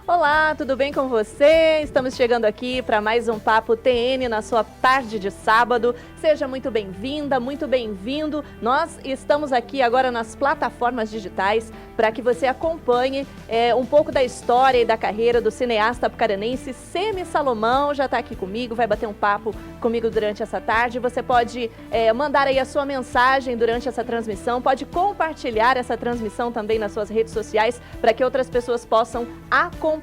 Olá, tudo bem com você? Estamos chegando aqui para mais um Papo TN na sua tarde de sábado. Seja muito bem-vinda, muito bem-vindo. Nós estamos aqui agora nas plataformas digitais para que você acompanhe um pouco da história e da carreira do cineasta apucaranense Semi Salomão. Já está aqui comigo, vai bater um papo comigo durante essa tarde. Você pode mandar aí a sua mensagem durante essa transmissão, pode compartilhar essa transmissão também nas suas redes sociais para que outras pessoas possam acompanhar,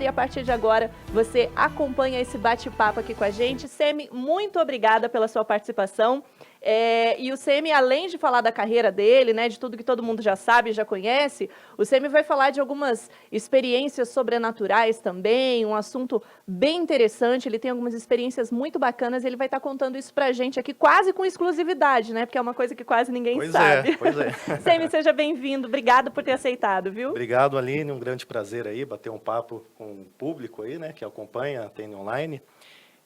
e a partir de agora você acompanha esse bate-papo aqui com a gente. Semi, muito obrigada pela sua participação. E o Semi, além de falar da carreira dele, né, de tudo que todo mundo já sabe, já conhece, o Semi vai falar de algumas experiências sobrenaturais também, um assunto bem interessante. Ele tem algumas experiências muito bacanas e ele vai estar contando isso pra gente aqui quase com exclusividade, né, porque é uma coisa que quase ninguém sabe. Pois é. Semi, seja bem-vindo. Obrigado por ter aceitado, viu? Obrigado, Aline. Um grande prazer aí bater um papo com o público aí, né, que acompanha a TN Online.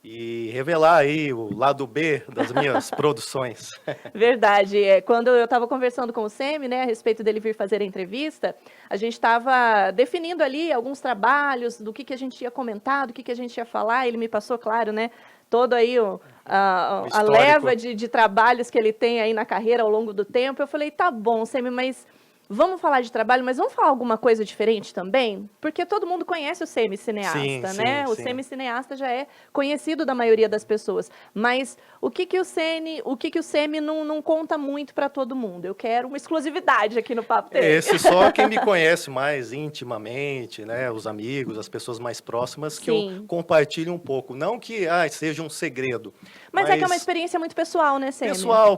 E revelar aí o lado B das minhas produções. Verdade. Quando eu estava conversando com o Semi, né, a respeito dele vir fazer a entrevista, a gente estava definindo ali alguns trabalhos, do que a gente ia comentar, do que a gente ia falar. Ele me passou, claro, né, todo aí a leva de trabalhos que ele tem aí na carreira ao longo do tempo. Eu falei, tá bom, Semi, mas vamos falar de trabalho, mas vamos falar alguma coisa diferente também? Porque todo mundo conhece o Semi cineasta, né? O Semi cineasta já é conhecido da maioria das pessoas. Mas o que o Semi não conta muito para todo mundo? Eu quero uma exclusividade aqui no Papo TN. Esse só quem me conhece mais intimamente, né? Os amigos, as pessoas mais próximas, que eu compartilho um pouco. Não que seja um segredo. Mas é que é uma experiência muito pessoal, né, Semi?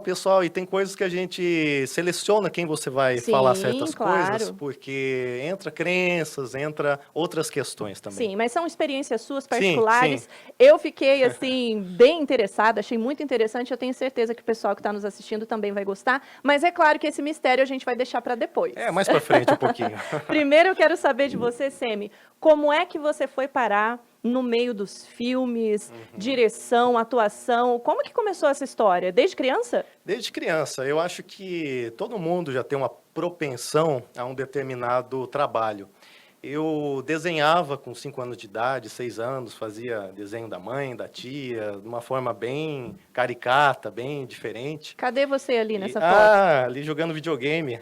Pessoal. E tem coisas que a gente seleciona quem você vai falar certas coisas, porque entra crenças, entra outras questões também. Sim, mas são experiências suas particulares. Sim. Eu fiquei, assim, bem interessada, achei muito interessante. Eu tenho certeza que o pessoal que está nos assistindo também vai gostar. Mas é claro que esse mistério a gente vai deixar para depois. Mais para frente um pouquinho. Primeiro eu quero saber de você, Semi, como é que você foi parar no meio dos filmes, direção, atuação? Como que começou essa história? Desde criança? Desde criança. Eu acho que todo mundo já tem uma propensão a um determinado trabalho. Eu desenhava com 5 anos de idade, 6 anos, fazia desenho da mãe, da tia, de uma forma bem caricata, bem diferente. Cadê você ali nessa foto? Ali jogando videogame.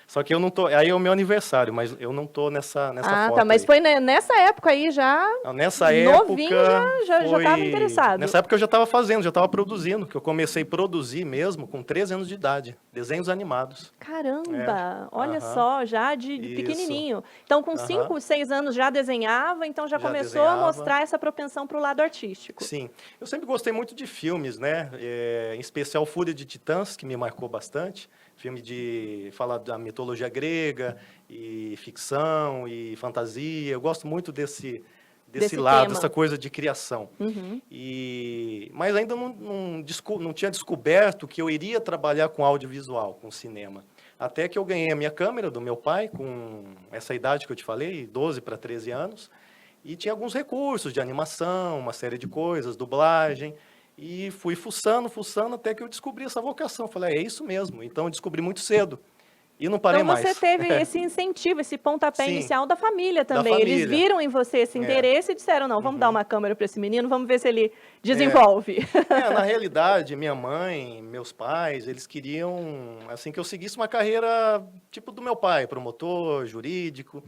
Só que eu não tô... Aí é o meu aniversário, mas eu não tô nessa foto. Tá, mas aí. Foi nessa época aí já... Nessa novinho, época... já estava interessado. Nessa época eu já estava fazendo, já estava produzindo, que eu comecei a produzir mesmo com 13 anos de idade, desenhos animados. Caramba! Olha só, já de pequenininho. Então, com 5, 6 anos já desenhava, então já começou a mostrar essa propensão para o lado artístico. Sim. Eu sempre gostei muito de filmes, né? Em especial Fúria de Titãs, que me marcou bastante. Filme de falar da mitologia grega, e ficção, e fantasia. Eu gosto muito desse lado, tema. Essa coisa de criação. Mas ainda não tinha descoberto que eu iria trabalhar com audiovisual, com cinema. Até que eu ganhei a minha câmera do meu pai, com essa idade que eu te falei, 12 para 13 anos, e tinha alguns recursos de animação, uma série de coisas, dublagem, e fui fuçando, até que eu descobri essa vocação. Falei, é isso mesmo. Então eu descobri muito cedo. E não parei mais. Então você teve esse incentivo, esse pontapé inicial da família também. Eles viram em você esse interesse e disseram, não, vamos dar uma câmera para esse menino, vamos ver se ele desenvolve. Na realidade, minha mãe, meus pais, eles queriam assim, que eu seguisse uma carreira tipo do meu pai, promotor, jurídico.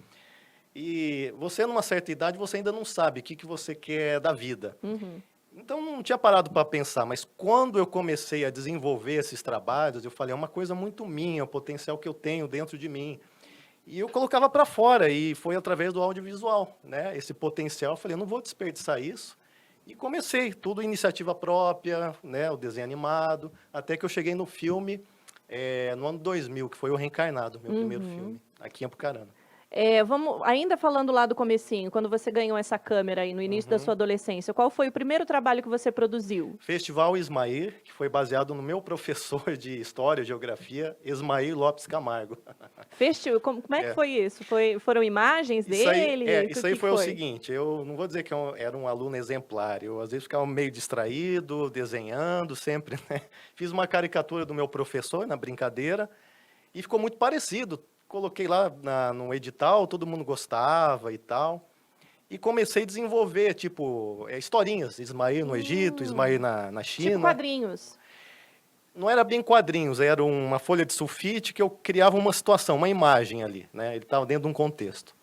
E você, numa certa idade, você ainda não sabe o que você quer da vida. Então, não tinha parado para pensar, mas quando eu comecei a desenvolver esses trabalhos, eu falei, é uma coisa muito minha, o potencial que eu tenho dentro de mim. E eu colocava para fora, e foi através do audiovisual, né? Esse potencial, eu falei, eu não vou desperdiçar isso. E comecei, tudo iniciativa própria, né? O desenho animado, até que eu cheguei no filme no ano 2000, que foi o Reencarnado, meu primeiro filme, aqui em Apucarana. Vamos, ainda falando lá do comecinho, quando você ganhou essa câmera aí no início da sua adolescência, qual foi o primeiro trabalho que você produziu? Festival Ismair, que foi baseado no meu professor de História e Geografia, Ismair Lopes Camargo. Como é que foi isso? Foram imagens dele? Isso aí foi o seguinte, eu não vou dizer que eu era um aluno exemplar, eu às vezes ficava meio distraído, desenhando sempre, né? Fiz uma caricatura do meu professor na brincadeira e ficou muito parecido coloquei lá no edital, todo mundo gostava e tal. E comecei a desenvolver, tipo, historinhas. Ismael no Egito, Ismael na China. Tipo quadrinhos. Não era bem quadrinhos, era uma folha de sulfite que eu criava uma situação, uma imagem ali, né? Ele estava dentro de um contexto.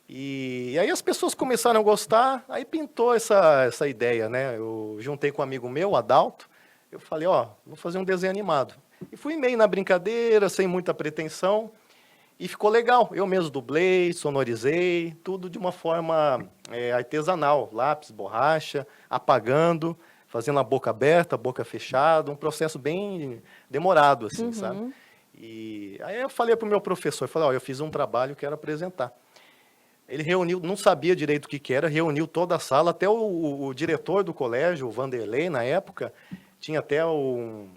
E aí as pessoas começaram a gostar, aí pintou essa ideia, né? Eu juntei com um amigo meu, Adalto, eu falei, ó, vou fazer um desenho animado. E fui meio na brincadeira, sem muita pretensão, e ficou legal. Eu mesmo dublei, sonorizei, tudo de uma forma artesanal, lápis, borracha, apagando, fazendo a boca aberta, a boca fechada, um processo bem demorado, assim, sabe? E aí eu falei para o meu professor, falei, ó, eu fiz um trabalho, quero apresentar. Ele reuniu, não sabia direito o que era, reuniu toda a sala, até o diretor do colégio, o Vanderlei, na época, tinha até um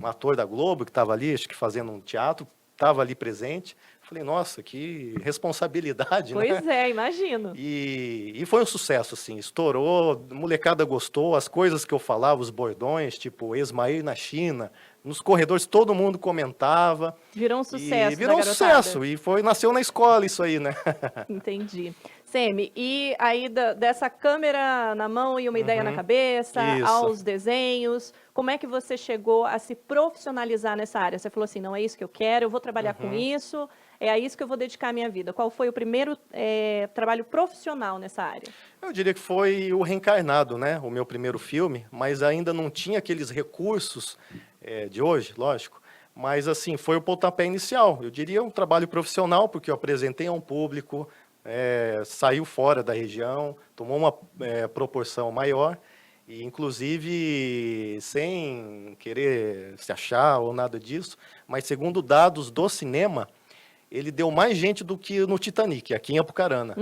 ator da Globo que estava ali, acho que fazendo um teatro, estava ali presente. Falei, nossa, que responsabilidade, né? Pois é, imagino. E foi um sucesso, assim, estourou, a molecada gostou, as coisas que eu falava, os bordões, tipo, Ismael na China, nos corredores todo mundo comentava. Virou um sucesso. E virou um sucesso, e nasceu na escola isso aí, né? Entendi. Semi, e aí dessa câmera na mão e uma ideia na cabeça, Isso. aos desenhos, como é que você chegou a se profissionalizar nessa área? Você falou assim, não é isso que eu quero, eu vou trabalhar com isso, é a isso que eu vou dedicar a minha vida. Qual foi o primeiro trabalho profissional nessa área? Eu diria que foi o Reencarnado, né? O meu primeiro filme, mas ainda não tinha aqueles recursos de hoje, lógico. Mas, assim, foi o pontapé inicial. Eu diria um trabalho profissional, porque eu apresentei a um público, saiu fora da região, tomou uma proporção maior, e inclusive sem querer se achar ou nada disso, mas segundo dados do cinema, ele deu mais gente do que no Titanic, aqui em Apucarana,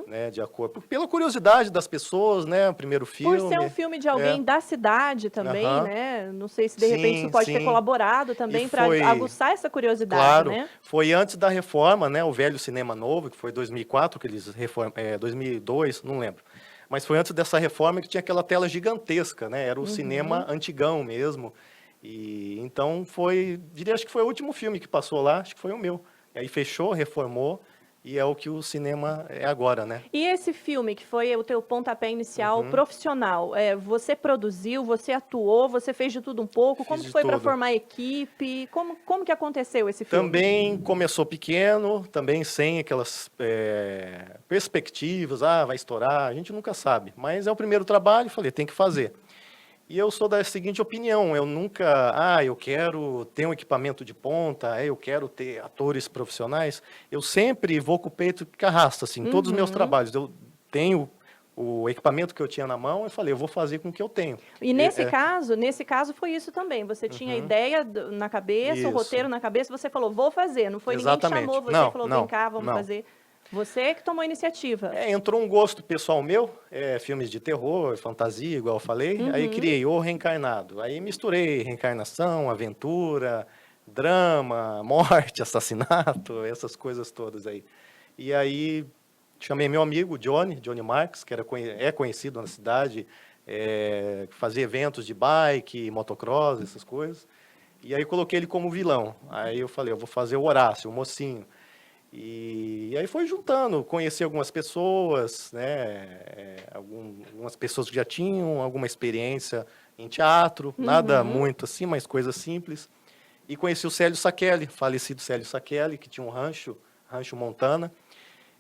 né, de acordo. Pela curiosidade das pessoas, né, o primeiro filme. Por ser um filme de alguém da cidade também, né? Não sei se de repente isso pode ter colaborado também para aguçar essa curiosidade, claro, né? Foi antes da reforma, né, o velho cinema novo, que foi 2004, que eles reformam, 2002, não lembro. Mas foi antes dessa reforma que tinha aquela tela gigantesca, né? Era o cinema antigão mesmo. E então acho que foi o último filme que passou lá, acho que foi o meu. E aí fechou, reformou, e é o que o cinema é agora, né? E esse filme, que foi o teu pontapé inicial profissional, você produziu, você atuou, você fez de tudo um pouco? Como que foi para formar a equipe? Como que aconteceu esse filme? Também começou pequeno, também sem aquelas perspectivas, vai estourar, a gente nunca sabe. Mas é o primeiro trabalho, falei, tem que fazer. E eu sou da seguinte opinião, eu nunca, eu quero ter um equipamento de ponta, eu quero ter atores profissionais, eu sempre vou com o peito que arrasta, assim, todos os meus trabalhos, eu tenho o equipamento que eu tinha na mão, eu falei, eu vou fazer com o que eu tenho. E nesse caso foi isso também, você tinha a ideia na cabeça, o roteiro na cabeça, você falou, vou fazer, não foi ninguém que chamou, você falou, vem cá, vamos fazer. Você que tomou a iniciativa. Entrou um gosto pessoal meu, filmes de terror, fantasia, igual eu falei. Aí criei o Reencarnado. Aí misturei reencarnação, aventura, drama, morte, assassinato, essas coisas todas aí. E aí chamei meu amigo, Johnny Marques, que é conhecido na cidade, fazia eventos de bike, motocross, essas coisas. E aí coloquei ele como vilão. Aí eu falei, eu vou fazer o Horácio, o mocinho. E aí foi juntando, conheci algumas pessoas, né, algumas pessoas que já tinham alguma experiência em teatro, nada muito assim, mas coisas simples. E conheci o Célio Sachelli, falecido Célio Sachelli, que tinha um Rancho Montana.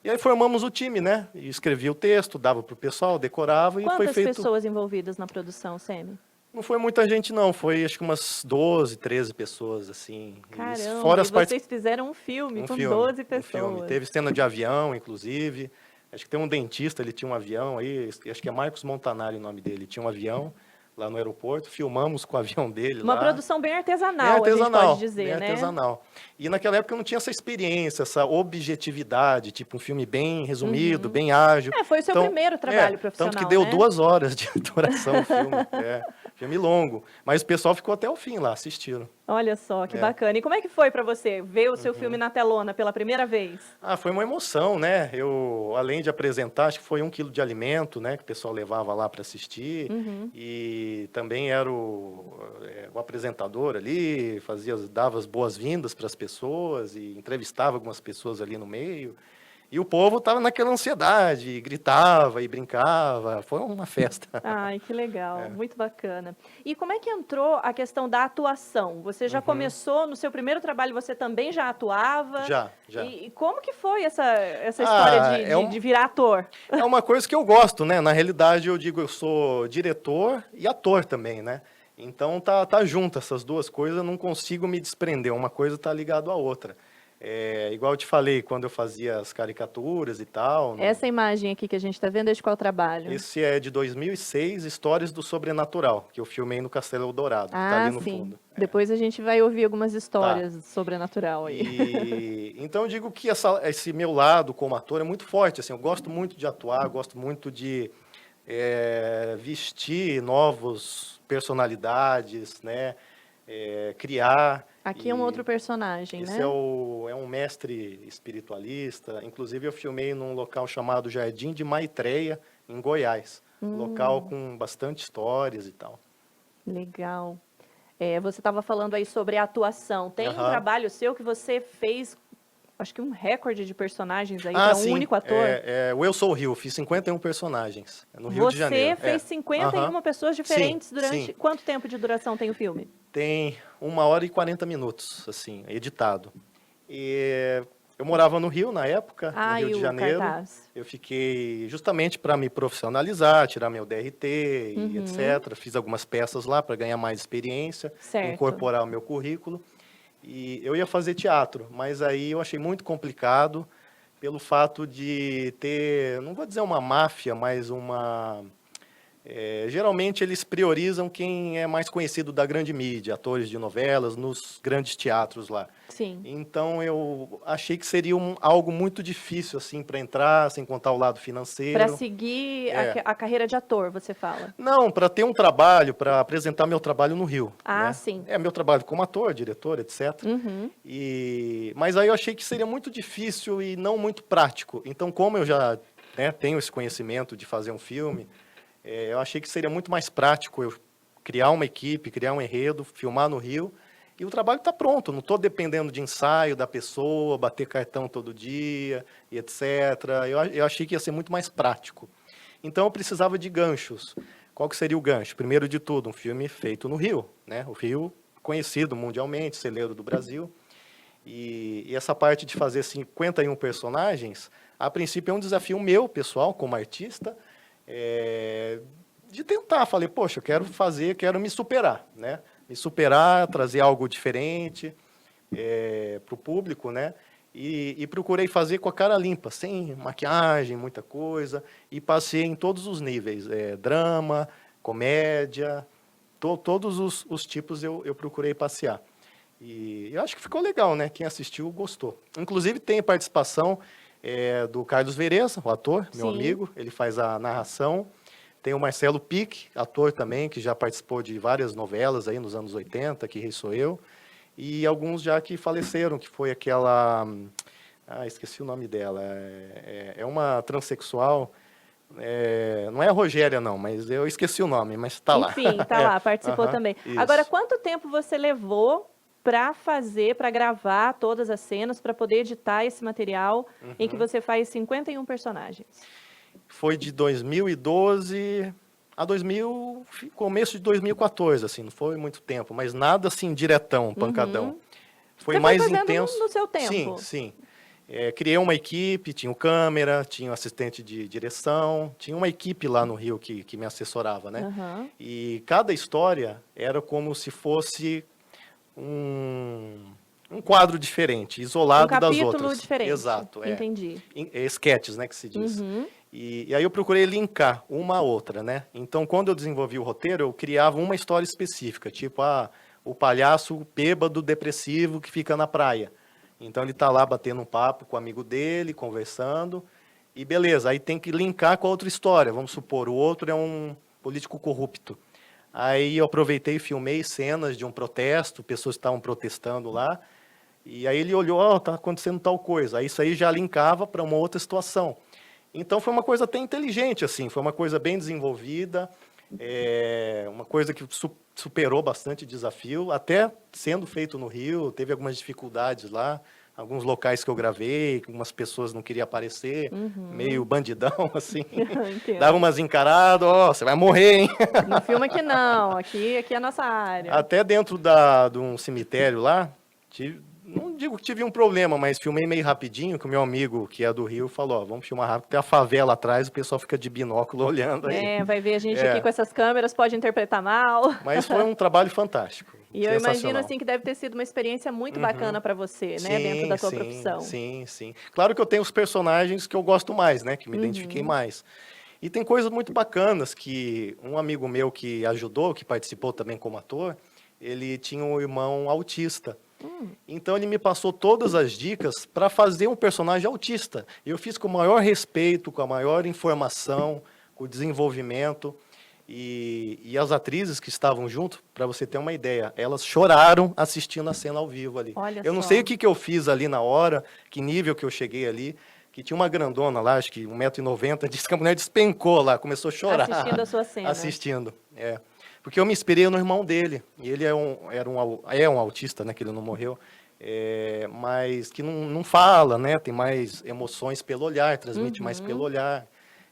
E aí formamos o time, né, e escrevia o texto, dava para o pessoal, decorava e foi feito... Quantas pessoas envolvidas na produção, Semi? Não foi muita gente, não. Foi, acho que umas 12, 13 pessoas, assim. Caramba, fora vocês fizeram um filme com 12 pessoas. Filme. Teve cena de avião, inclusive. Acho que tem um dentista, ele tinha um avião aí. Acho que é Marcos Montanari o nome dele. Tinha um avião lá no aeroporto. Filmamos com o avião dele lá. Uma produção bem artesanal, a gente pode dizer, bem né? Artesanal. E naquela época eu não tinha essa experiência, essa objetividade, tipo um filme bem resumido, bem ágil. Foi o seu primeiro trabalho profissional, tanto que deu 2 horas de duração o filme. Filme longo. Mas o pessoal ficou até o fim lá, assistiram. Olha só, que É. bacana. E como é que foi para você ver o seu Uhum. filme na telona pela primeira vez? Ah, foi uma emoção, né? Eu, além de apresentar, acho que foi 1 quilo de alimento, né? Que o pessoal levava lá para assistir. Uhum. E também era o apresentador ali, dava as boas-vindas para as pessoas e entrevistava algumas pessoas ali no meio. E o povo estava naquela ansiedade, gritava e brincava. Foi uma festa. Ai, que legal, É. muito bacana. E como é que entrou a questão da atuação? Você já Uhum. começou, no seu primeiro trabalho você também já atuava? Já. E como que foi essa história Ah, de virar ator? é uma coisa que eu gosto, né? Na realidade, eu digo, eu sou diretor e ator também, né? Então tá junto essas duas coisas, eu não consigo me desprender, uma coisa tá ligada à outra. É, igual eu te falei, quando eu fazia as caricaturas e tal. Essa imagem aqui que a gente está vendo é de qual trabalho? Esse é de 2006, Histórias do Sobrenatural, que eu filmei no Castelo Eldorado, que tá ali no Sim. fundo. Depois a gente vai ouvir algumas Tá. histórias sobrenatural aí. E então eu digo que esse meu lado como ator é muito forte, assim, eu gosto muito de atuar, gosto muito de vestir novos personalidades, né? Criar. Aqui é um outro personagem, Esse né? é um mestre espiritualista. Inclusive, eu filmei num local chamado Jardim de Maitreya, em Goiás. Um local com bastante histórias e tal. Legal. Você estava falando aí sobre a atuação. Tem um Aham. trabalho seu que você fez, acho que um recorde de personagens aí para um sim. único ator? O Eu Sou o Rio. Fiz 51 personagens no Rio de Você Janeiro. fez 51 Aham. pessoas diferentes Sim, durante... sim. Quanto tempo de duração tem o filme? Tem 1 hora e 40 minutos, assim, editado. E eu morava no Rio na época, no Rio E de o Janeiro. cartaz? Eu fiquei justamente para me profissionalizar, tirar meu DRT e etc. Fiz algumas peças lá para ganhar mais experiência, Certo. incorporar o meu currículo. E eu ia fazer teatro, mas aí eu achei muito complicado pelo fato de ter, não vou dizer uma máfia, mas geralmente eles priorizam quem é mais conhecido da grande mídia, atores de novelas, nos grandes teatros lá. Sim. Então eu achei que seria algo muito difícil assim para entrar, sem contar o lado financeiro. Para seguir a carreira de ator, você fala? Não, para ter um trabalho, para apresentar meu trabalho no Rio. Né? Sim. É meu trabalho como ator, diretor, etc. Mas aí eu achei que seria muito difícil e não muito prático. Então, como eu já tenho esse conhecimento de fazer um filme, eu achei que seria muito mais prático eu criar uma equipe, criar um enredo, filmar no Rio, e o trabalho está pronto. Não estou dependendo de ensaio da pessoa, bater cartão todo dia, e etc. Eu achei que ia ser muito mais prático. Então, eu precisava de ganchos. Qual que seria o gancho? Primeiro de tudo, um filme feito no Rio. Né? O Rio, conhecido mundialmente, celeiro do Brasil. E essa parte de fazer 51 personagens, a princípio é um desafio meu, pessoal, como artista, de tentar. Falei, poxa, eu quero me superar, né? Me superar, trazer algo diferente para o público, né? E procurei fazer com a cara limpa, sem maquiagem, muita coisa, e passei em todos os níveis, drama, comédia, todos os tipos eu procurei passear. E eu acho que ficou legal, né? Quem assistiu gostou. Inclusive tem a participação do Carlos Vereza, o ator, meu amigo, ele faz a narração. Tem o Marcelo Pique, ator também, que já participou de várias novelas aí nos anos 80, Que Rei Sou Eu. E alguns já que faleceram, que foi aquela... esqueci o nome dela. É uma transexual. Não é a Rogéria, não, mas eu esqueci o nome, mas está lá. Enfim, está lá, participou também. Isso. Agora, quanto tempo você levou para gravar todas as cenas, para poder editar esse material em que você faz 51 personagens? Foi de 2012 a começo de 2014, assim, não foi muito tempo, mas nada assim diretão, pancadão. Foi mais intenso. No seu tempo? Sim. Criei uma equipe, tinha o câmera, tinha o assistente de direção, tinha uma equipe lá no Rio que me assessorava, né? E cada história era como se fosse um quadro diferente, isolado das outras. Um capítulo diferente. Exato. Entendi. Sketches, né, que se diz. E aí eu procurei linkar uma à outra, né? Então, quando eu desenvolvi o roteiro, eu criava uma história específica, tipo, o palhaço bêbado, depressivo, que fica na praia. Então, ele está lá batendo um papo com o amigo dele, conversando, e beleza, aí tem que linkar com a outra história. Vamos supor, o outro é um político corrupto. Aí eu aproveitei e filmei cenas de um protesto, pessoas estavam protestando lá. E aí ele olhou, ó, tá acontecendo tal coisa. Aí isso aí já linkava para uma outra situação. Então foi uma coisa até inteligente, assim, foi uma coisa bem desenvolvida, uma coisa que superou bastante desafio, até sendo feito no Rio, teve algumas dificuldades lá, alguns locais que eu gravei, que algumas pessoas não queriam aparecer, meio bandidão, assim, Entendo. dava umas encaradas, ó, você vai morrer, hein? Não filma aqui não, aqui é a nossa área. Até dentro de um cemitério lá, não digo que tive um problema, mas filmei meio rapidinho, que o meu amigo, que é do Rio, falou, ó, vamos filmar rápido, tem a favela atrás, o pessoal fica de binóculo olhando aí. Vai ver a gente aqui com essas câmeras, pode interpretar mal. Mas foi um trabalho fantástico. E eu imagino assim que deve ter sido uma experiência muito bacana para você, né, dentro da tua profissão. Sim. Claro que eu tenho os personagens que eu gosto mais, né, que me identifiquei mais. E tem coisas muito bacanas que um amigo meu que ajudou, que participou também como ator, ele tinha um irmão autista. Então ele me passou todas as dicas para fazer um personagem autista. E eu fiz com o maior respeito, com a maior informação, com o desenvolvimento. E as atrizes que estavam junto, para você ter uma ideia, elas choraram assistindo a cena ao vivo ali. Eu não sei o que eu fiz ali na hora, que nível que eu cheguei ali, que tinha uma grandona lá, acho que 1,90 m, disse que a mulher despencou lá, começou a chorar. Assistindo a sua cena. Assistindo, Porque eu me inspirei no irmão dele, e ele é um autista, né, que ele não morreu, mas que não fala, né, tem mais emoções pelo olhar, transmite mais pelo olhar.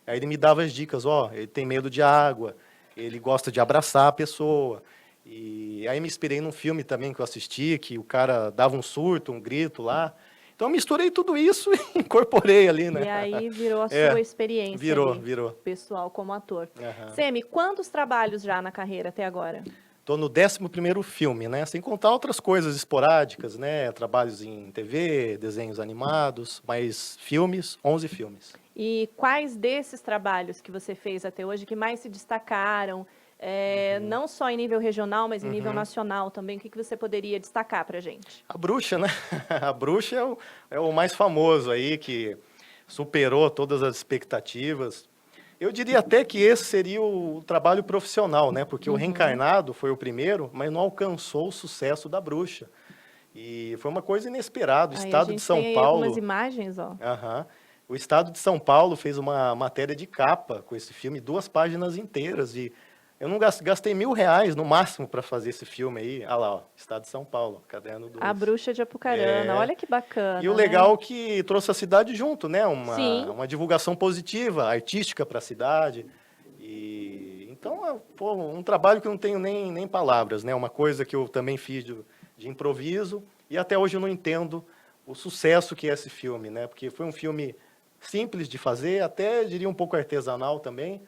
Aí ele me dava as dicas, ó, ele tem medo de água, ele gosta de abraçar a pessoa. E aí me inspirei num filme também que eu assisti, que o cara dava um surto, um grito lá. Então eu misturei tudo isso e incorporei ali, né? E aí virou a sua experiência virou. pessoal como ator. Uhum. Semi, quantos trabalhos já na carreira até agora? Estou no 11º filme, né? Sem contar outras coisas esporádicas, né? Trabalhos em TV, desenhos animados, mas filmes, 11 filmes. E quais desses trabalhos que você fez até hoje que mais se destacaram, não só em nível regional, mas em nível nacional também? O que você poderia destacar para a gente? A Bruxa, né? A Bruxa é o mais famoso aí, que superou todas as expectativas. Eu diria até que esse seria o trabalho profissional, né? Porque o Reencarnado foi o primeiro, mas não alcançou o sucesso da Bruxa. E foi uma coisa inesperada. O Estado de São Paulo... tem algumas imagens, ó. O Estado de São Paulo fez uma matéria de capa com esse filme, 2 páginas inteiras. E eu não gastei R$1.000 no máximo para fazer esse filme aí. Olha lá, ó, Estado de São Paulo, Caderno 2. A Bruxa de Apucarana, olha que bacana. E o legal é que trouxe a cidade junto, né? Uma divulgação positiva, artística para a cidade. Então, um trabalho que eu não tenho nem palavras, né? Uma coisa que eu também fiz de improviso e até hoje eu não entendo o sucesso que é esse filme, né? Porque foi um filme simples de fazer, até diria um pouco artesanal também.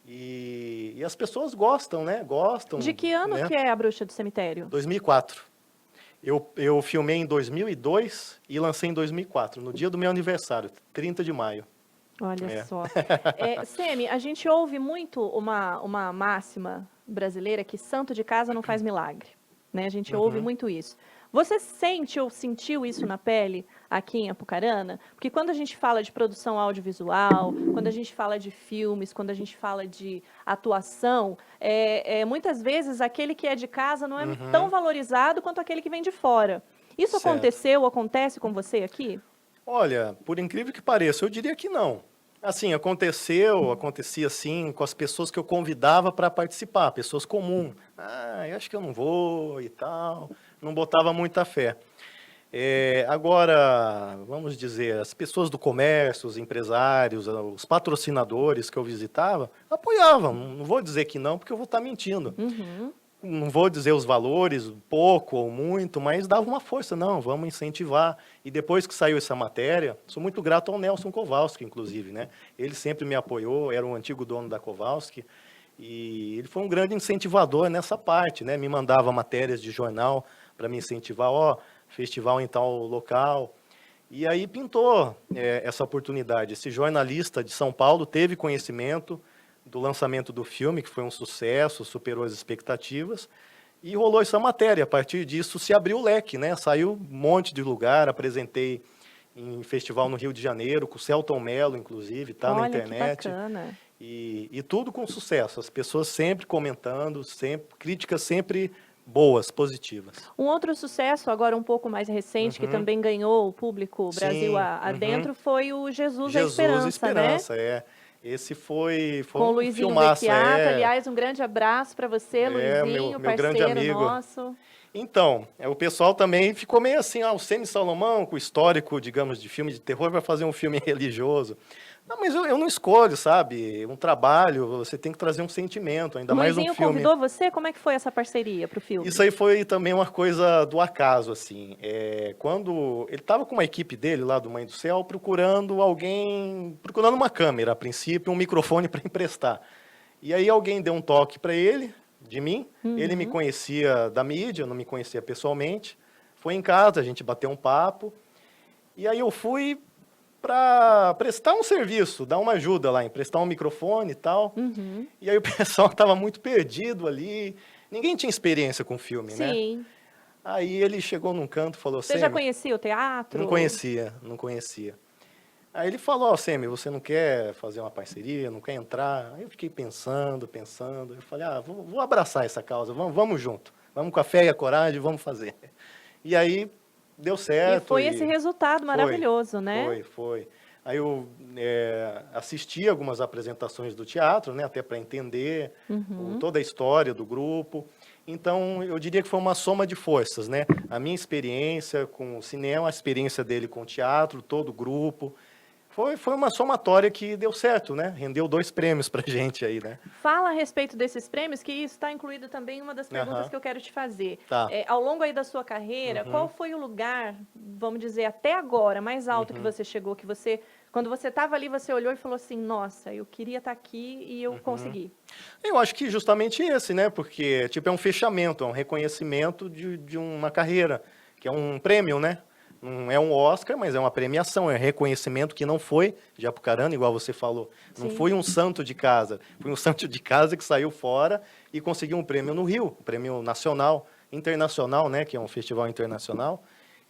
E as pessoas gostam, né? Gostam. De que ano que é A Bruxa do Cemitério? 2004. Eu filmei em 2002 e lancei em 2004, no dia do meu aniversário, 30 de maio. Olha só. Semi, a gente ouve muito uma máxima brasileira que santo de casa não faz milagre. Né? A gente ouve muito isso. Você sente ou sentiu isso na pele aqui em Apucarana? Porque quando a gente fala de produção audiovisual, quando a gente fala de filmes, quando a gente fala de atuação, muitas vezes aquele que é de casa não é tão valorizado quanto aquele que vem de fora. Isso acontece com você aqui? Olha, por incrível que pareça, eu diria que não. Assim, acontecia assim com as pessoas que eu convidava para participar, pessoas comuns. Eu acho que eu não vou e tal, não botava muita fé. Agora, vamos dizer, as pessoas do comércio, os empresários, os patrocinadores que eu visitava, apoiavam. Não vou dizer que não, porque eu vou estar mentindo. Não vou dizer os valores, pouco ou muito, mas dava uma força. Não, vamos incentivar. E depois que saiu essa matéria, sou muito grato ao Nelson Kowalski, inclusive, né? Ele sempre me apoiou, era um antigo dono da Kowalski, e ele foi um grande incentivador nessa parte, né? Me mandava matérias de jornal para me incentivar, festival em tal local. E aí pintou essa oportunidade. Esse jornalista de São Paulo teve conhecimento do lançamento do filme, que foi um sucesso, superou as expectativas, e rolou essa matéria. A partir disso se abriu o leque, né? Saiu um monte de lugar, apresentei em festival no Rio de Janeiro, com o Selton Mello, inclusive, tá na internet. Que bacana. E tudo com sucesso, as pessoas sempre comentando, sempre, críticas sempre boas, positivas. Um outro sucesso, agora um pouco mais recente, que Uhum. também ganhou o público Brasil Sim, adentro, foi o Jesus a Jesus e Esperança, né? Esperança, é. Esse foi Com o um Luizinho filmaço, Vecchiato. Aliás, um grande abraço para você, meu, Luizinho, meu grande parceiro amigo. nosso. Então, o pessoal também ficou meio assim, o Ceni Salomão, com o histórico, digamos, de filme de terror, vai fazer um filme religioso. Não, mas eu não escolho, sabe? Um trabalho, você tem que trazer um sentimento, ainda mais um Luizinho filme. convidou você? Como é que foi essa parceria para o filme? Isso aí foi também uma coisa do acaso, assim. Quando ele estava com uma equipe dele lá do Mãe do Céu procurando alguém, procurando uma câmera a princípio, um microfone para emprestar. E aí alguém deu um toque para ele, de mim. Ele me conhecia da mídia, não me conhecia pessoalmente. Foi em casa, a gente bateu um papo. E aí eu fui para prestar um serviço, dar uma ajuda lá, emprestar um microfone e tal. E aí o pessoal estava muito perdido ali. Ninguém tinha experiência com filme, né? Sim. Aí ele chegou num canto e falou, Você Semi, já conhecia o teatro? não conhecia, não conhecia. Aí ele falou, ó, Semi, você não quer fazer uma parceria, não quer entrar? Aí eu fiquei pensando. Eu falei, vou abraçar essa causa, vamos junto. Vamos com a fé e a coragem, vamos fazer. E aí deu certo. E foi esse resultado maravilhoso, né? Foi. Aí eu assisti algumas apresentações do teatro, né, até para entender toda a história do grupo. Então, eu diria que foi uma soma de forças, né? A minha experiência com o cinema, a experiência dele com o teatro, todo o grupo. Foi uma somatória que deu certo, né? Rendeu 2 prêmios pra gente aí, né? Fala a respeito desses prêmios, que isso está incluído também em uma das perguntas que eu quero te fazer. Tá. Ao longo aí da sua carreira, qual foi o lugar, vamos dizer, até agora, mais alto que você chegou, que você, quando você estava ali, você olhou e falou assim, nossa, eu queria estar aqui e eu consegui? Eu acho que justamente esse, né? Porque, tipo, é um fechamento, é um reconhecimento de uma carreira, que é um prêmio, né? Não é um Oscar, mas é uma premiação, é um reconhecimento que não foi de Apucarana, igual você falou. Não Sim. foi um santo de casa. Foi um santo de casa que saiu fora e conseguiu um prêmio no Rio, um prêmio nacional, internacional, né? Que é um festival internacional.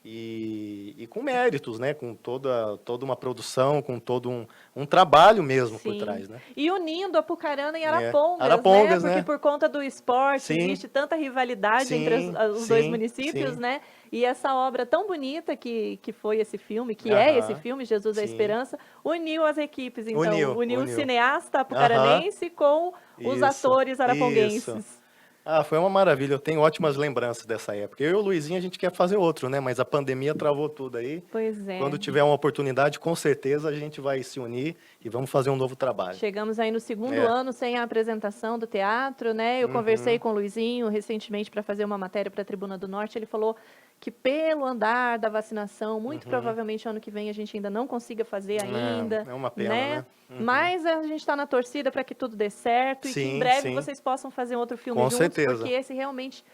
E com méritos, né? Com toda uma produção, com todo um trabalho mesmo por Sim. trás, né? E unindo Apucarana e Arapongas, Arapongas, né? Porque né? por conta do esporte Sim. existe tanta rivalidade Sim, entre os dois sim, municípios, sim. né? E essa obra tão bonita que foi esse filme, que é esse filme, Jesus a sim. Esperança, uniu as equipes, então. Uniu o Uniu. cineasta apucaranense com os Isso, atores araponguenses. isso. Foi uma maravilha, eu tenho ótimas lembranças dessa época. Eu e o Luizinho, a gente quer fazer outro, né? Mas a pandemia travou tudo aí. Pois é. Quando tiver uma oportunidade, com certeza a gente vai se unir e vamos fazer um novo trabalho. Chegamos aí no segundo ano sem a apresentação do teatro, né? Eu conversei com o Luizinho recentemente para fazer uma matéria para a Tribuna do Norte. Ele falou que pelo andar da vacinação, muito provavelmente ano que vem a gente ainda não consiga fazer ainda. É uma pena, né? Mas a gente está na torcida para que tudo dê certo e que em breve vocês possam fazer outro filme Com juntos, certeza. porque esse realmente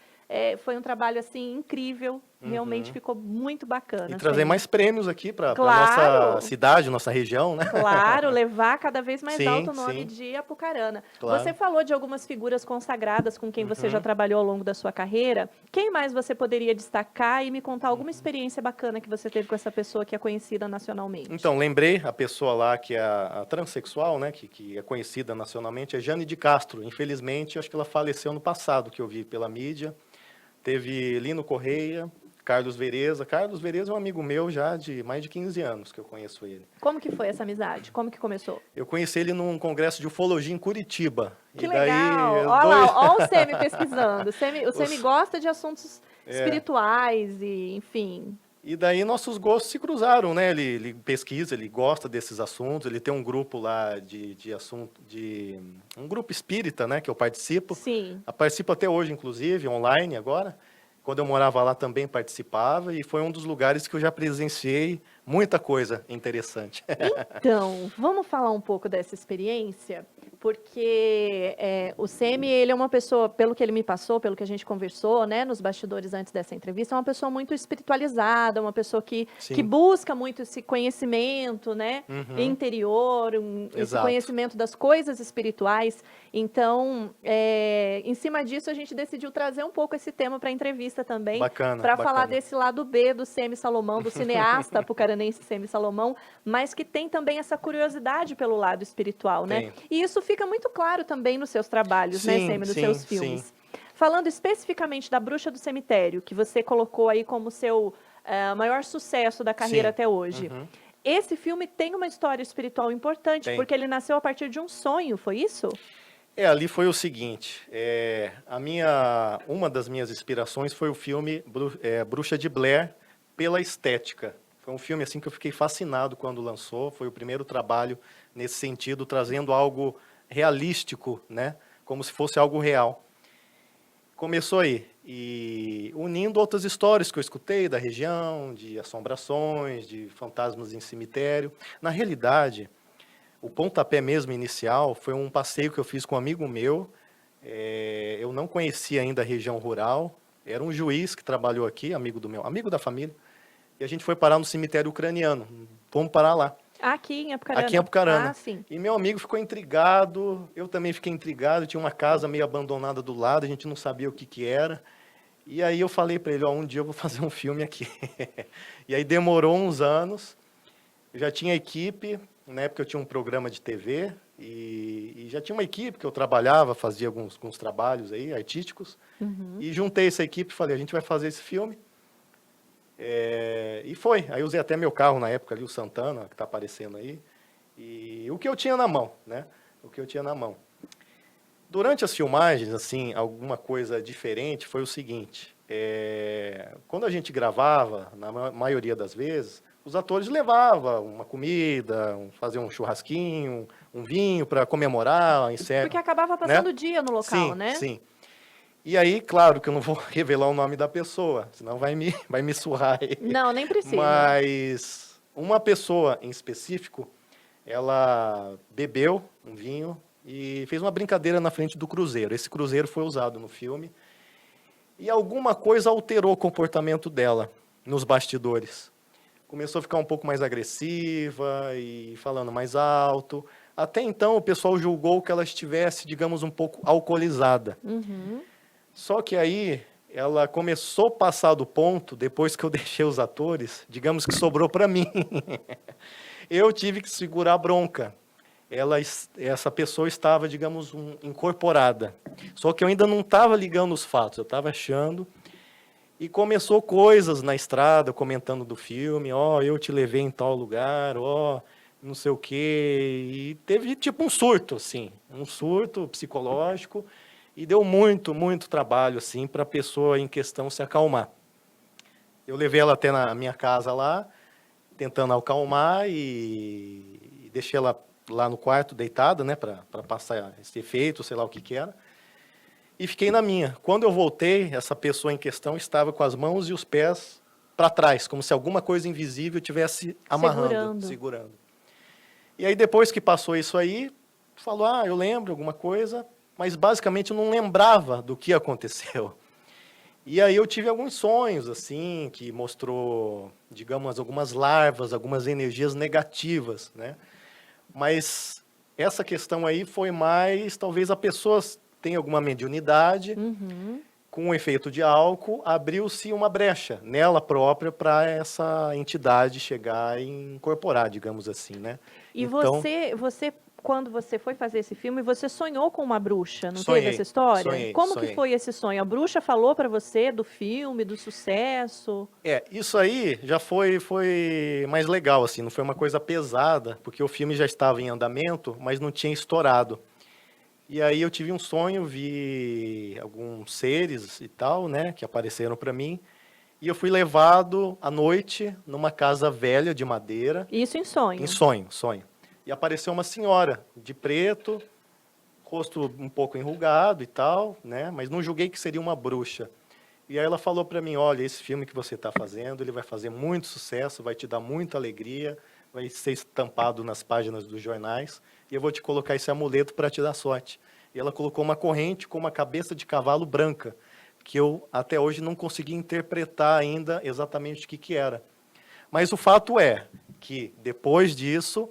foi um trabalho assim incrível, realmente ficou muito bacana. E trazer mais prêmios aqui para Claro. nossa cidade, nossa região, né? Claro, levar cada vez mais Sim, alto o nome sim. de Apucarana. Claro. Você falou de algumas figuras consagradas com quem você já trabalhou ao longo da sua carreira. Quem mais você poderia destacar e me contar alguma experiência bacana que você teve com essa pessoa que é conhecida nacionalmente? Então, lembrei a pessoa lá que é a transexual, né, que é conhecida nacionalmente, é Jane de Castro. Infelizmente, acho que ela faleceu no passado, que eu vi pela mídia. Teve Lino Correia, Carlos Vereza. Carlos Vereza é um amigo meu já de mais de 15 anos que eu conheço ele. Como que foi essa amizade? Como que começou? Eu conheci ele num congresso de ufologia em Curitiba. Que E daí, legal! Olha lá, olha o Semi pesquisando. O Semi gosta de assuntos espirituais e, enfim... E daí nossos gostos se cruzaram, né? Ele pesquisa, ele gosta desses assuntos, ele tem um grupo lá um grupo espírita, né? Que eu participo. Sim. Eu participo até hoje, inclusive, online agora. Quando eu morava lá também participava e foi um dos lugares que eu já presenciei muita coisa interessante. Então, vamos falar um pouco dessa experiência? porque o Semi, ele é uma pessoa, pelo que ele me passou, pelo que a gente conversou, né, nos bastidores antes dessa entrevista, é uma pessoa muito espiritualizada, uma pessoa que Sim. busca muito esse conhecimento, né, interior, esse Exato. conhecimento das coisas espirituais. Então, em cima disso, a gente decidiu trazer um pouco esse tema para a entrevista também, para falar desse lado B do Semi Salomão, do cineasta apucaranense Semi Salomão, mas que tem também essa curiosidade pelo lado espiritual, né? E isso fica muito claro também nos seus trabalhos, né, Semi, nos seus filmes. Sim. Falando especificamente da Bruxa do Cemitério, que você colocou aí como seu maior sucesso da carreira até hoje. Esse filme tem uma história espiritual importante, porque ele nasceu a partir de um sonho, foi isso? Ali foi o seguinte, uma das minhas inspirações foi o filme Bruxa de Blair, pela estética. Foi um filme assim que eu fiquei fascinado quando lançou, foi o primeiro trabalho nesse sentido, trazendo algo realístico, né? Como se fosse algo real. Começou aí, e unindo outras histórias que eu escutei da região, de assombrações, de fantasmas em cemitério. Na realidade, o pontapé mesmo inicial foi um passeio que eu fiz com um amigo meu. Eu não conhecia ainda a região rural, era um juiz que trabalhou aqui, amigo da família, e a gente foi parar no cemitério ucraniano, fomos parar lá. Aqui em Apucarana? Aqui em Apucarana. Ah, sim. E meu amigo ficou intrigado, eu também fiquei intrigado, tinha uma casa meio abandonada do lado, a gente não sabia o que era. E aí eu falei para ele, um dia eu vou fazer um filme aqui. E aí demorou uns anos, eu já tinha equipe, na época eu tinha um programa de TV, e já tinha uma equipe que eu trabalhava, fazia alguns trabalhos aí, artísticos, e juntei essa equipe e falei, a gente vai fazer esse filme. E foi. Aí usei até meu carro na época ali, o Santana, que está aparecendo aí. E o que eu tinha na mão, né? O que eu tinha na mão. Durante as filmagens, assim, alguma coisa diferente foi o seguinte. Quando a gente gravava, na maioria das vezes, os atores levavam uma comida, faziam um churrasquinho, um vinho para comemorar, porque acabava passando o dia no local, sim, né? Sim. E aí, claro que eu não vou revelar o nome da pessoa, senão vai me surrar aí. Não, nem precisa. Mas uma pessoa em específico, ela bebeu um vinho e fez uma brincadeira na frente do cruzeiro. Esse cruzeiro foi usado no filme. E alguma coisa alterou o comportamento dela nos bastidores. Começou a ficar um pouco mais agressiva e falando mais alto. Até então, o pessoal julgou que ela estivesse, digamos, um pouco alcoolizada. Só que aí, ela começou a passar do ponto, depois que eu deixei os atores, digamos que sobrou para mim. Eu tive que segurar a bronca. Essa pessoa estava, digamos, incorporada. Só que eu ainda não estava ligando os fatos, eu estava achando. E começou coisas na estrada, comentando do filme, eu te levei em tal lugar, não sei o quê. E teve tipo um surto, assim, um surto psicológico. E deu muito, muito trabalho, assim, para a pessoa em questão se acalmar. Eu levei ela até na minha casa lá, tentando acalmar e deixei ela lá no quarto deitada, né, para passar esse efeito, sei lá o que era. E fiquei na minha. Quando eu voltei, essa pessoa em questão estava com as mãos e os pés para trás, como se alguma coisa invisível estivesse amarrando, segurando. E aí, depois que passou isso aí, falou, eu lembro alguma coisa, mas basicamente eu não lembrava do que aconteceu. E aí eu tive alguns sonhos, assim, que mostrou, digamos, algumas larvas, algumas energias negativas, né? Mas essa questão aí foi mais, talvez a pessoa tenha alguma mediunidade, com o efeito de álcool, abriu-se uma brecha nela própria para essa entidade chegar e incorporar, digamos assim, né? E então, você, quando você foi fazer esse filme, você sonhou com uma bruxa, não sonhei, teve essa história? Sonhei. Que foi esse sonho? A bruxa falou para você do filme, do sucesso? Isso aí já foi mais legal, assim, não foi uma coisa pesada, porque o filme já estava em andamento, mas não tinha estourado. E aí eu tive um sonho, vi alguns seres e tal, né, que apareceram para mim, e eu fui levado à noite numa casa velha de madeira. Isso em sonho? Em sonho. E apareceu uma senhora de preto, rosto um pouco enrugado e tal, né? Mas não julguei que seria uma bruxa. E aí ela falou para mim, olha, esse filme que você está fazendo, ele vai fazer muito sucesso, vai te dar muita alegria, vai ser estampado nas páginas dos jornais, e eu vou te colocar esse amuleto para te dar sorte. E ela colocou uma corrente com uma cabeça de cavalo branca, que eu até hoje não consegui interpretar ainda exatamente o que era. Mas o fato é que, depois disso,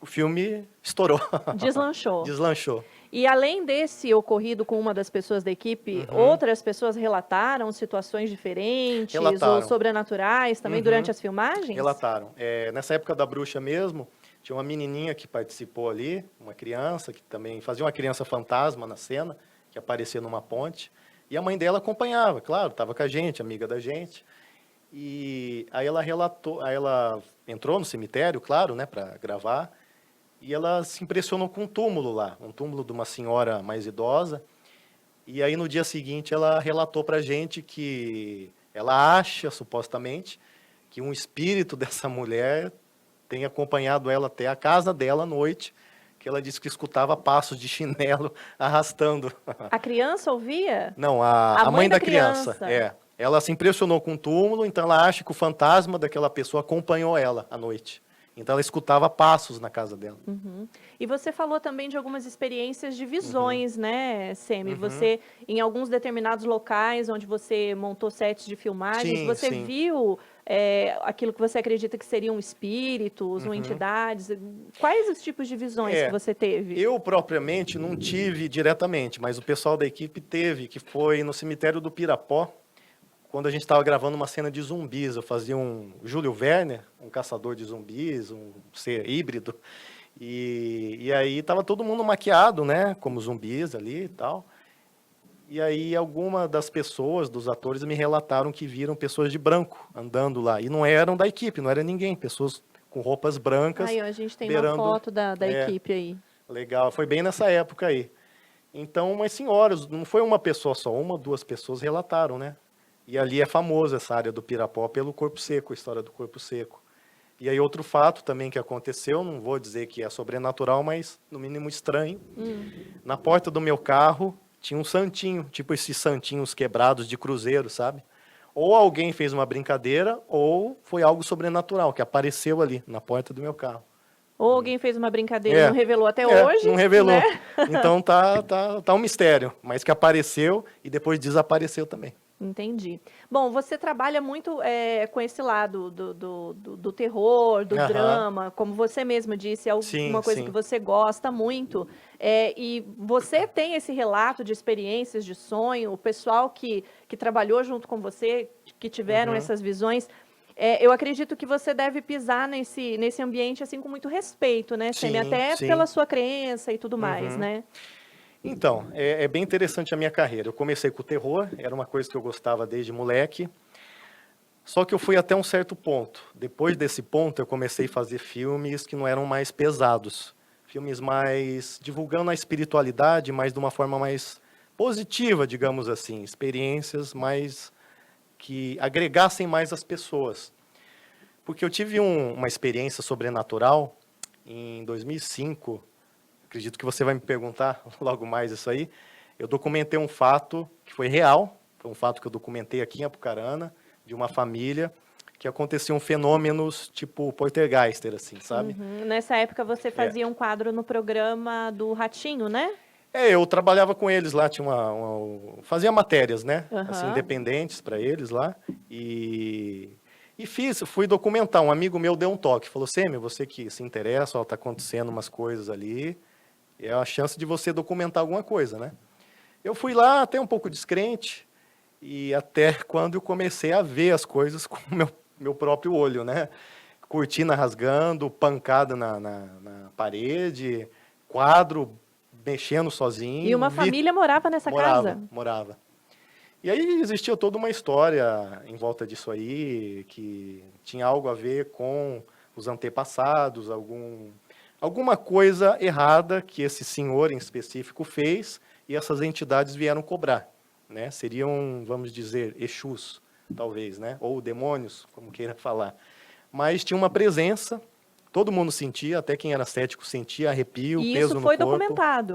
o filme estourou. Deslanchou. Deslanchou. E além desse ocorrido com uma das pessoas da equipe, outras pessoas relataram situações diferentes ou sobrenaturais também durante as filmagens? Relataram. Nessa época da bruxa mesmo, tinha uma menininha que participou ali, uma criança, que também fazia uma criança fantasma na cena, que aparecia numa ponte. E a mãe dela acompanhava, claro, estava com a gente, amiga da gente. E aí ela relatou, aí ela entrou no cemitério, claro, né, para gravar. E ela se impressionou com um túmulo lá, um túmulo de uma senhora mais idosa. E aí, no dia seguinte, ela relatou para a gente que ela acha, supostamente, que um espírito dessa mulher tem acompanhado ela até a casa dela à noite, que ela disse que escutava passos de chinelo arrastando. A criança ouvia? Não, a mãe da criança. Ela se impressionou com o túmulo, então ela acha que o fantasma daquela pessoa acompanhou ela à noite. Então, ela escutava passos na casa dela. E você falou também de algumas experiências de visões, né, Semi? Você, em alguns determinados locais onde você montou sets de filmagens, você viu aquilo que você acredita que seriam espíritos ou entidades? Quais os tipos de visões que você teve? Eu, propriamente, não tive diretamente, mas o pessoal da equipe teve, que foi no cemitério do Pirapó, quando a gente estava gravando uma cena de zumbis. Eu fazia um Júlio Werner, um caçador de zumbis, um ser híbrido. E aí estava todo mundo maquiado, né, como zumbis ali e tal. E aí alguma das pessoas, dos atores, me relataram que viram pessoas de branco andando lá. E não eram da equipe, não era ninguém, pessoas com roupas brancas. Aí, a gente tem uma foto da equipe aí. Legal, foi bem nessa época aí. Então, umas senhoras, não foi uma pessoa só, uma, duas pessoas relataram, né? E ali é famosa essa área do Pirapó pelo corpo seco, a história do corpo seco. E aí outro fato também que aconteceu, não vou dizer que é sobrenatural, mas no mínimo estranho. Na porta do meu carro tinha um santinho, tipo esses santinhos quebrados de cruzeiro, sabe? Ou alguém fez uma brincadeira, ou foi algo sobrenatural que apareceu ali na porta do meu carro. Ou alguém fez uma brincadeira e não revelou até hoje. Não revelou. Né? Então tá um mistério, mas que apareceu e depois desapareceu também. Entendi. Bom, você trabalha muito com esse lado do terror, do drama, como você mesmo disse, é uma coisa que você gosta muito. E você tem esse relato de experiências, de sonho, o pessoal que trabalhou junto com você, que tiveram essas visões. Eu acredito que você deve pisar nesse ambiente assim com muito respeito, né, Semi? Até pela sua crença e tudo mais, né? Então, é bem interessante a minha carreira. Eu comecei com o terror, era uma coisa que eu gostava desde moleque, só que eu fui até um certo ponto. Depois desse ponto, eu comecei a fazer filmes que não eram mais pesados, filmes mais divulgando a espiritualidade, mas de uma forma mais positiva, digamos assim, experiências mais que agregassem mais as pessoas. Porque eu tive uma experiência sobrenatural em 2005, acredito que você vai me perguntar logo mais isso aí. Eu documentei um fato que foi real, foi um fato que eu documentei aqui em Apucarana, de uma família, que aconteciam fenômenos tipo poltergeister, assim, sabe? Nessa época você fazia um quadro no programa do Ratinho, né? Eu trabalhava com eles lá, fazia matérias, né? Assim, independentes para eles lá. E fui documentar. Um amigo meu deu um toque, falou: Semi, você que se interessa, está acontecendo umas coisas ali, é a chance de você documentar alguma coisa, né? Eu fui lá até um pouco descrente, e até quando eu comecei a ver as coisas com o meu próprio olho, né? Cortina rasgando, pancada na parede, quadro mexendo sozinho. E uma família morava nessa casa? Morava. E aí existia toda uma história em volta disso aí, que tinha algo a ver com os antepassados, alguma coisa errada que esse senhor em específico fez e essas entidades vieram cobrar, né? Seriam, vamos dizer, Exus, talvez, né? Ou demônios, como queira falar. Mas tinha uma presença, todo mundo sentia, até quem era cético sentia arrepio, peso no corpo. E isso foi documentado?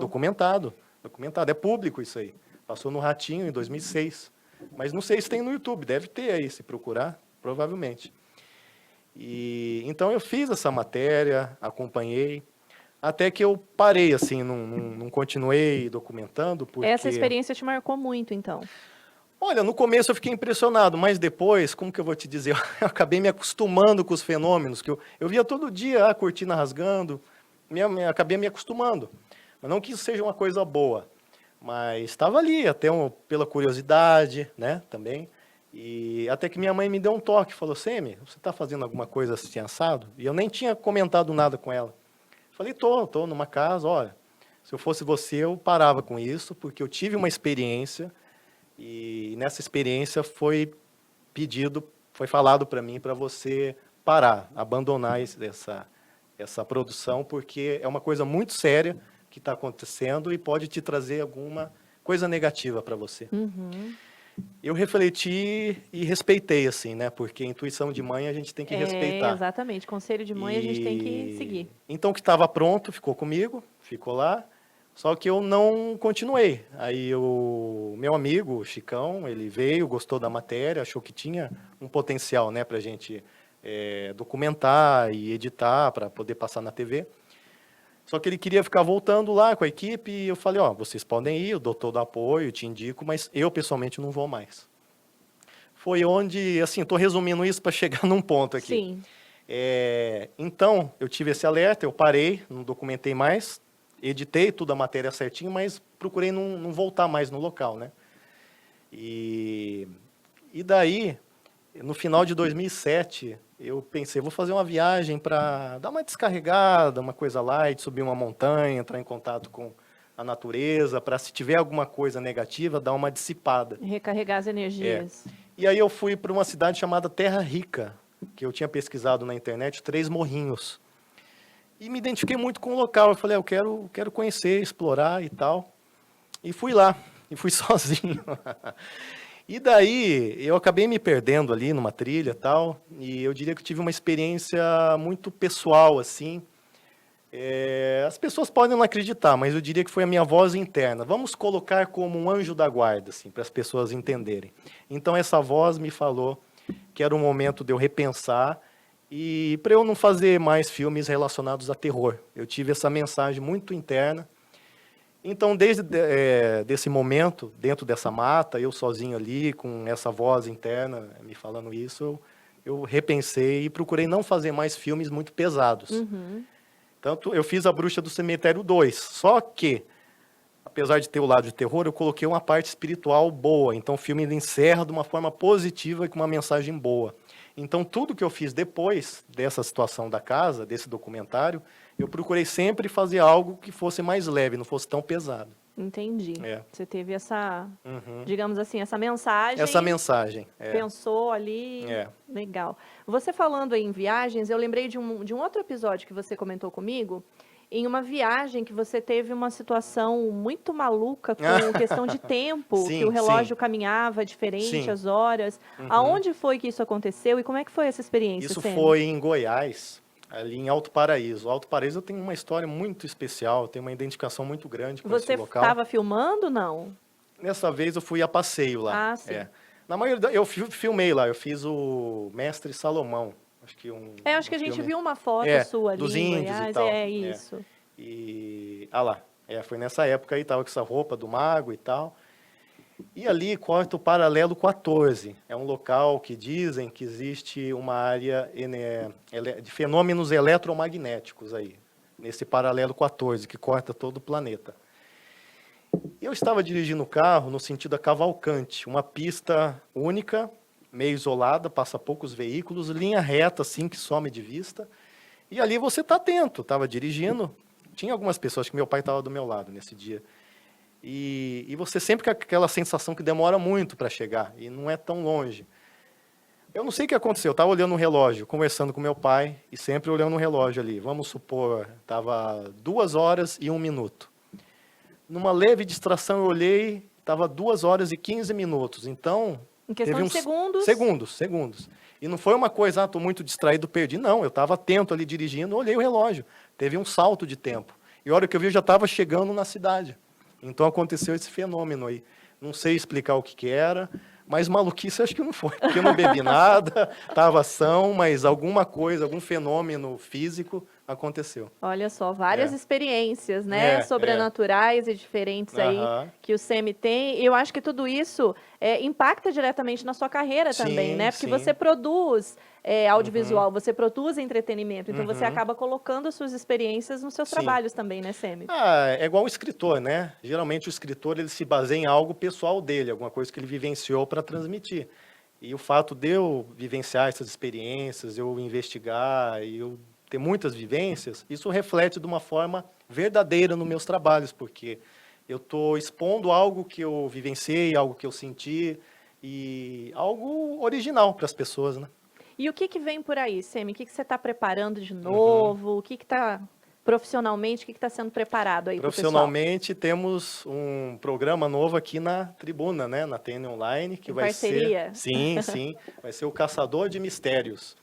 Documentado, é público isso aí. Passou no Ratinho em 2006. Mas não sei se tem no YouTube, deve ter aí, se procurar, provavelmente. Então eu fiz essa matéria, acompanhei. Até que eu parei, assim, não continuei documentando, porque... Essa experiência te marcou muito, então. Olha, no começo eu fiquei impressionado, mas depois, como que eu vou te dizer, eu acabei me acostumando com os fenômenos, que eu via todo dia a cortina rasgando, acabei me acostumando. Mas não que isso seja uma coisa boa, mas estava ali, até pela curiosidade, né, também. E até que minha mãe me deu um toque, falou, Semi, você está fazendo alguma coisa assim assado? E eu nem tinha comentado nada com ela. Falei, tô numa casa, olha, se eu fosse você, eu parava com isso, porque eu tive uma experiência, e nessa experiência foi falado para mim para você parar, abandonar essa produção, porque é uma coisa muito séria que está acontecendo e pode te trazer alguma coisa negativa para você. Uhum. Eu refleti e respeitei, assim, né? Porque intuição de mãe a gente tem que respeitar. Exatamente. Conselho de mãe a gente tem que seguir. Então, o que estava pronto ficou comigo, ficou lá, só que eu não continuei. Aí o meu amigo, o Chicão, ele veio, gostou da matéria, achou que tinha um potencial, né, para a gente documentar e editar para poder passar na TV. Só que ele queria ficar voltando lá com a equipe e eu falei, ó, vocês podem ir, eu dou todo o apoio, te indico, mas eu pessoalmente não vou mais. Foi onde, assim, estou resumindo isso para chegar num ponto aqui. Sim. Então, eu tive esse alerta, eu parei, não documentei mais, editei toda a matéria certinho, mas procurei não voltar mais no local, né? E daí, no final de 2007, eu pensei, vou fazer uma viagem para dar uma descarregada, uma coisa light, subir uma montanha, entrar em contato com a natureza, para se tiver alguma coisa negativa, dar uma dissipada. Recarregar as energias. E aí eu fui para uma cidade chamada Terra Rica, que eu tinha pesquisado na internet, 3 morrinhos. E me identifiquei muito com o local. Eu falei, eu quero conhecer, explorar e tal. E fui lá, e fui sozinho. E daí, eu acabei me perdendo ali numa trilha e tal, e eu diria que tive uma experiência muito pessoal, assim. As pessoas podem não acreditar, mas eu diria que foi a minha voz interna. Vamos colocar como um anjo da guarda, assim, para as pessoas entenderem. Então, essa voz me falou que era o momento de eu repensar e para eu não fazer mais filmes relacionados a terror. Eu tive essa mensagem muito interna. Então, desde desse momento, dentro dessa mata, eu sozinho ali, com essa voz interna me falando isso, eu repensei e procurei não fazer mais filmes muito pesados. Uhum. Tanto eu fiz A Bruxa do Cemitério 2, só que, apesar de ter o lado de terror, eu coloquei uma parte espiritual boa. Então, o filme ele encerra de uma forma positiva e com uma mensagem boa. Então, tudo que eu fiz depois dessa situação da casa, desse documentário, eu procurei sempre fazer algo que fosse mais leve, não fosse tão pesado. Entendi. Você teve essa, digamos assim, essa mensagem. Essa mensagem. Pensou ali. Legal. Você falando aí em viagens, eu lembrei de um outro episódio que você comentou comigo, em uma viagem que você teve uma situação muito maluca com questão de tempo, sim, que o relógio caminhava diferente, as horas. Aonde foi que isso aconteceu e como é que foi essa experiência? Isso Semi? foi em Goiás, ali em Alto Paraíso. Alto Paraíso tem uma história muito especial, tem uma identificação muito grande com esse local. Você estava filmando, não? Nessa vez eu fui a passeio lá. Ah, sim. Na maioria, eu filmei lá, eu fiz o Mestre Salomão. Acho que acho que a gente viu uma foto sua ali dos em índios Goiás. e tal. Isso. Lá. Foi nessa época aí, tava com essa roupa do mago e tal. E ali corta o paralelo 14. É um local que dizem que existe uma área de fenômenos eletromagnéticos aí, nesse paralelo 14, que corta todo o planeta. Eu estava dirigindo o carro no sentido da Cavalcante, uma pista única, meio isolada, passa poucos veículos, linha reta, assim, que some de vista. E ali você está atento, estava dirigindo. Tinha algumas pessoas, acho que meu pai estava do meu lado nesse dia. E você sempre com aquela sensação que demora muito para chegar, e não é tão longe. Eu não sei o que aconteceu, eu estava olhando o relógio, conversando com meu pai, e sempre olhando o relógio ali. Vamos supor, estava 2 horas e 1 minuto. Numa leve distração eu olhei, estava 2 horas e 15 minutos. Então, em questão de segundos? Segundos. E não foi uma coisa, estou muito distraído, perdi. Não, eu estava atento ali dirigindo, olhei o relógio. Teve um salto de tempo. E a hora que eu vi, eu já estava chegando na cidade. Então aconteceu esse fenômeno aí. Não sei explicar o que era, mas maluquice acho que não foi. Porque eu não bebi nada, estava ação, mas alguma coisa, algum fenômeno físico aconteceu. Olha só, várias experiências, né, sobrenaturais e diferentes aí que o Semi tem. E eu acho que tudo isso impacta diretamente na sua carreira também, né? Porque você produz audiovisual, você produz entretenimento, então você acaba colocando as suas experiências nos seus trabalhos também, né, Semi? É igual o escritor, né? Geralmente o escritor ele se baseia em algo pessoal dele, alguma coisa que ele vivenciou para transmitir. E o fato de eu vivenciar essas experiências, eu investigar e eu ter muitas vivências, isso reflete de uma forma verdadeira nos meus trabalhos, porque eu estou expondo algo que eu vivenciei, algo que eu senti e algo original para as pessoas, né? E o que vem por aí, Semi? O que você está preparando de novo? O que está profissionalmente, o que está sendo preparado aí para o pessoal? Profissionalmente, temos um programa novo aqui na Tribuna, né? Na TN Online, que vai parceria. ser... Sim, vai ser o Caçador de Mistérios.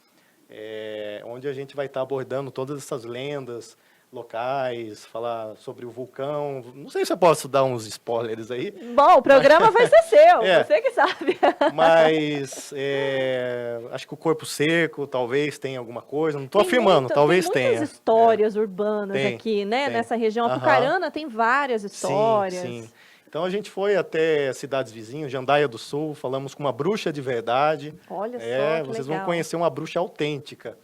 Onde a gente vai estar abordando todas essas lendas locais, falar sobre o vulcão. Não sei se eu posso dar uns spoilers aí. Bom, o programa vai ser seu, você que sabe. Mas acho que o Corpo Seco talvez tenha alguma coisa. Não estou afirmando, talvez tenha. Tem muitas histórias urbanas aqui, né? Nessa região. Apucarana tem várias histórias. Sim. Então a gente foi até cidades vizinhas, Jandaia do Sul, falamos com uma bruxa de verdade. Olha só, que vocês legal. vão conhecer uma bruxa autêntica.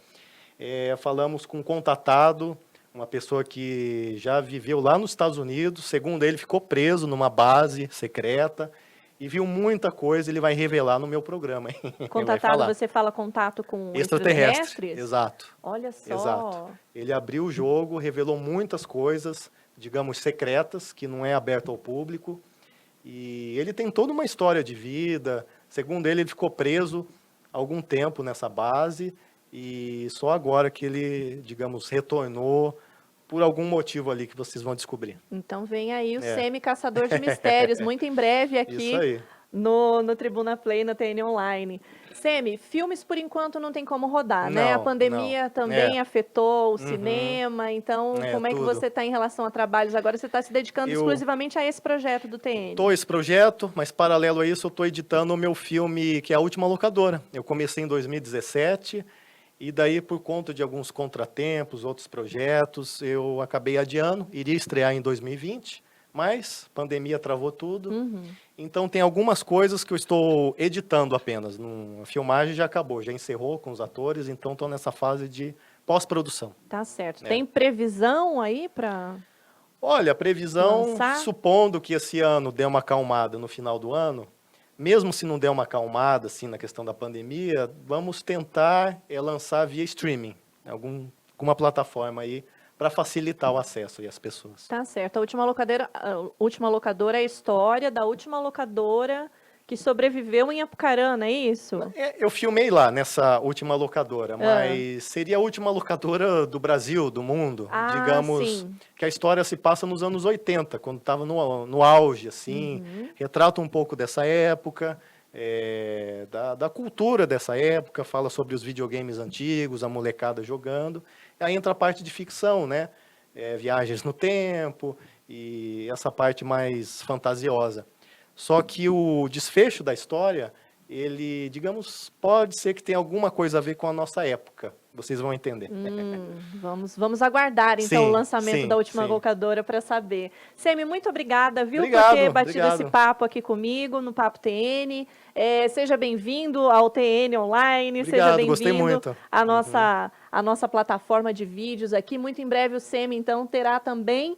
Falamos com um contatado, uma pessoa que já viveu lá nos Estados Unidos, segundo ele ficou preso numa base secreta e viu muita coisa, ele vai revelar no meu programa. Contatado, você fala contato com extraterrestres? Exato. Olha só. Exato. Ele abriu o jogo, revelou muitas coisas, digamos, secretas, que não é aberto ao público. E ele tem toda uma história de vida. Segundo ele ficou preso há algum tempo nessa base e só agora que ele, digamos, retornou por algum motivo ali que vocês vão descobrir. Então vem aí o Semi Caçador de Mistérios, muito em breve aqui. Isso aí. No Tribuna Play, na TN Online. Semi, filmes por enquanto não tem como rodar, né? A pandemia também afetou o cinema, então como é que você está em relação a trabalhos agora? Você está se dedicando exclusivamente a esse projeto do TN? Estou esse projeto, mas paralelo a isso eu estou editando o meu filme, que é A Última Locadora. Eu comecei em 2017 e daí por conta de alguns contratempos, outros projetos, eu acabei adiando, iria estrear em 2020, mas a pandemia travou tudo. Então, tem algumas coisas que eu estou editando apenas. A filmagem já acabou, já encerrou com os atores, então estou nessa fase de pós-produção. Tá certo. Tem previsão aí para... Olha, a previsão, supondo que esse ano dê uma acalmada no final do ano, mesmo se não der uma acalmada assim, na questão da pandemia, vamos tentar lançar via streaming, alguma plataforma aí, para facilitar o acesso às pessoas. Tá certo. A Última Locadora é a história da última locadora que sobreviveu em Apucarana, é isso? Eu filmei lá nessa última locadora, mas seria a última locadora do Brasil, do mundo. Digamos que a história se passa nos anos 80, quando estava no auge, assim. Retrata um pouco dessa época, da cultura dessa época, fala sobre os videogames antigos, a molecada jogando. Aí entra a parte de ficção, né? Viagens no tempo e essa parte mais fantasiosa. Só que o desfecho da história, ele, digamos, pode ser que tenha alguma coisa a ver com a nossa época. Vocês vão entender. Vamos aguardar, então, o lançamento da última locadora para saber. Semi, muito obrigada, viu, por ter batido esse papo aqui comigo, no Papo TN. Seja bem-vindo ao TN Online, seja bem-vindo à nossa plataforma de vídeos aqui. Muito em breve o Semi, então, terá também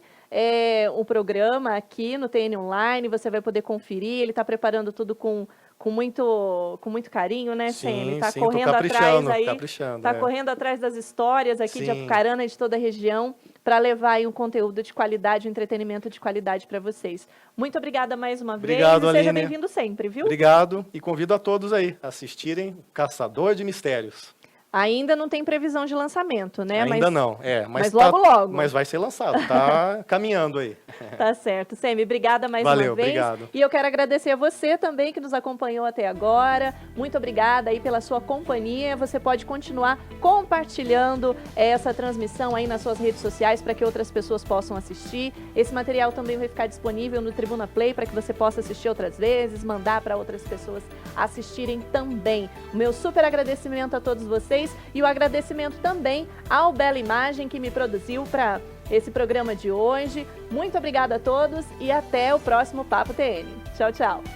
o programa aqui no TN Online, você vai poder conferir, ele está preparando tudo com muito carinho, né, Semi? Está correndo atrás aí, correndo atrás das histórias aqui de Apucarana e de toda a região para levar aí um conteúdo de qualidade, um entretenimento de qualidade para vocês. Muito obrigada mais uma vez e seja bem-vindo sempre, viu? Obrigado e convido a todos aí a assistirem Caçador de Mistérios. Ainda não tem previsão de lançamento, né? Ainda não, mas logo. Mas vai ser lançado, tá caminhando aí. Tá certo. Semi, obrigada mais uma vez. Obrigado. E eu quero agradecer a você também que nos acompanhou até agora. Muito obrigada aí pela sua companhia. Você pode continuar compartilhando essa transmissão aí nas suas redes sociais para que outras pessoas possam assistir. Esse material também vai ficar disponível no Tribuna Play para que você possa assistir outras vezes, mandar para outras pessoas assistirem também. O meu super agradecimento a todos vocês. vocês e o agradecimento também ao Bela Imagem que me produziu para esse programa de hoje. Muito obrigada a todos e até o próximo Papo TN. Tchau, tchau.